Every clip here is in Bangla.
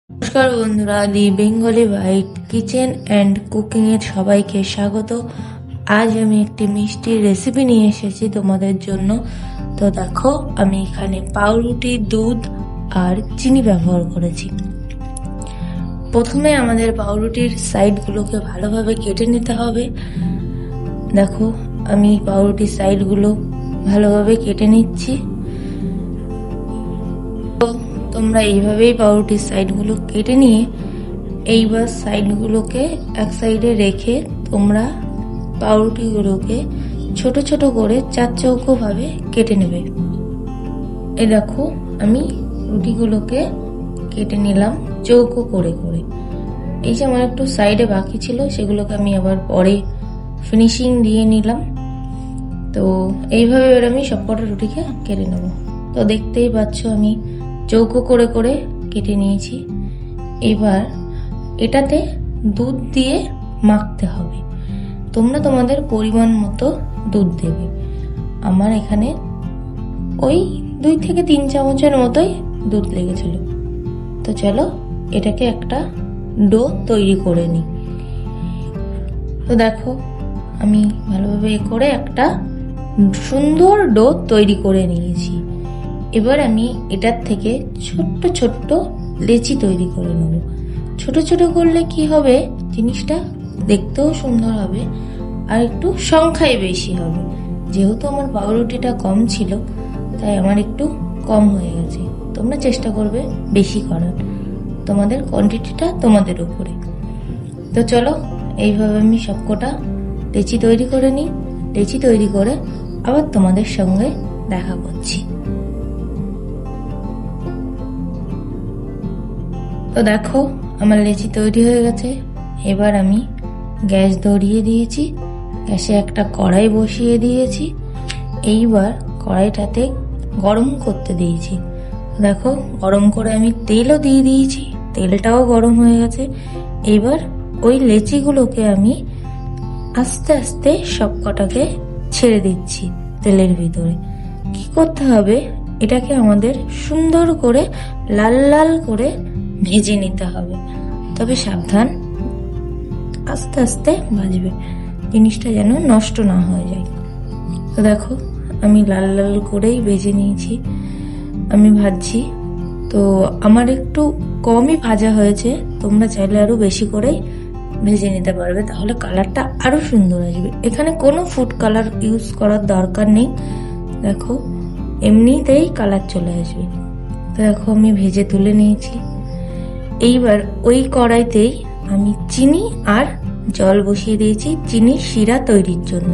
নমস্কার বন্ধুরা, the Bengali bite kitchen and cooking এর সবাইকে স্বাগত। আজ আমি একটি মিষ্টির রেসিপি নিয়ে এসেছি তোমাদের জন্য। তো দেখো, আমি এখানে পাউরুটি, দুধ আর চিনি ব্যবহার করেছি। প্রথমে আমাদের পাউরুটির সাইডগুলোকে ভালোভাবে কেটে নিতে হবে। দেখো, আমি পাউরুটির সাইডগুলো ভালোভাবে কেটে নিচ্ছি। তোমরা এইভাবেই পাউরুটির সাইডগুলো কেটে নিয়ে এইবার সাইডগুলোকে এক সাইডে রেখে তোমরা পাউরুটিগুলোকে ছোট ছোট করে চার চৌকো ভাবে কেটে নেবে। এই দেখো, আমি রুটিগুলোকে কেটে নিলাম চৌকো করে করে। এই যে আমার একটু সাইডে বাকি ছিল, সেগুলোকে আমি আবার পরে ফিনিশিং দিয়ে নিলাম। তো এইভাবে এবার আমি সবকটা রুটিকে কেটে নেব। তো দেখতেই পাচ্ছ আমি চৌকো করে করে কেটে নিয়েছি। এবার এটাতে দুধ দিয়ে মাখতে হবে। তোমরা তোমাদের পরিমাণ মতো দুধ দেবে। আমার এখানে ওই 2 থেকে 3 চামচের মতোই দুধ লেগেছিল। তো চলো এটাকে একটা ডো তৈরি করে নিই। তো দেখো, আমি ভালোভাবে করে একটা সুন্দর ডো তৈরি করে নিয়েছি। এবার আমি এটার থেকে ছোট্ট ছোট্ট লেচি তৈরি করে নেব। ছোট ছোট করলে কি হবে, জিনিসটা দেখতেও সুন্দর হবে আর একটু সংখ্যায় বেশি হবে। যেহেতু আমার পাউরুটিটা কম ছিল, তাই আমার একটু কম হয়ে গেছে। তোমরা চেষ্টা করবে বেশি করার, তোমাদের কোয়ান্টিটিটা তোমাদের উপরে। তো চলো এইভাবে আমি সবকটা লেচি তৈরি করে নিই। লেচি তৈরি করে আবার তোমাদের সঙ্গে দেখা করছি। তো দেখো, আমার লেচি তৈরি হয়ে গেছে। এবার আমি গ্যাস ধরিয়ে দিয়েছি, গ্যাসে একটা কড়াই বসিয়ে দিয়েছি। এইবার কড়াইটাতে গরম করতে দিয়েছি। দেখো, গরম করে আমি তেলও দিয়ে দিয়েছি, তেলটাও গরম হয়ে গেছে। এইবার ওই লেচিগুলোকে আমি আস্তে আস্তে সব কটাকে ছেড়ে দিচ্ছি তেলের ভিতরে। কি করতে হবে, এটাকে আমাদের সুন্দর করে লাল লাল করে ভেজে নিতে হবে। তবে সাবধান, আস্তে আস্তে ভাজবে, জিনিসটা যেন নষ্ট না হয়ে যায়। তো দেখো, আমি লাল লাল করেই ভেজে নিয়েছি, আমি ভাজছি। তো আমার একটু কমই ভাজা হয়েছে, তোমরা চাইলে আরো বেশি করেই ভেজে নিতে পারবে, তাহলে কালারটা আরো সুন্দর আসবে। এখানে কোনো ফুড কালার ইউজ করার দরকার নেই। দেখো, এমনিতেই কালার চলে আসবে। তো দেখো, আমি ভেজে তুলে নিয়েছি। এইবার ওই কড়াইতেই আমি চিনি আর জল বসিয়ে দিয়েছি চিনির শিরা তৈরির জন্য।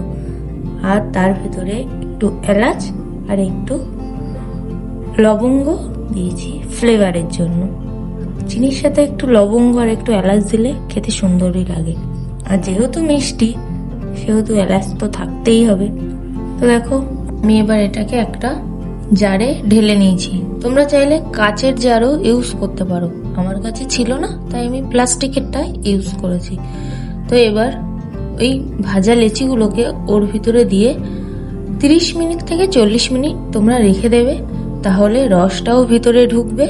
আর তার ভেতরে একটু এলাচ আর একটু লবঙ্গ দিয়েছি ফ্লেভারের জন্য। চিনির সাথে একটু লবঙ্গ আর একটু এলাচ দিলে খেতে সুন্দরই লাগে। আর যেহেতু মিষ্টি, সেহেতু এলাচ তো থাকতেই হবে। তো দেখো, আমি এবার এটাকে একটা জারে ঢেলে নিয়েছি। তোমরা চাইলে কাচের জারও ইউজ করতে পারো, আমার কাছে ছিল না তাই আমি প্লাস্টিকেরটা ইউজ করেছি। তো এবার ওই ভাজা লেচিগুলোকে ওর ভিতরে দিয়ে 30 মিনিট থেকে 40 মিনিট তোমরা রেখে দেবে, তাহলে রসটাও ভিতরে ঢুকবে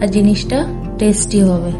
আর জিনিসটা টেস্টি হবে।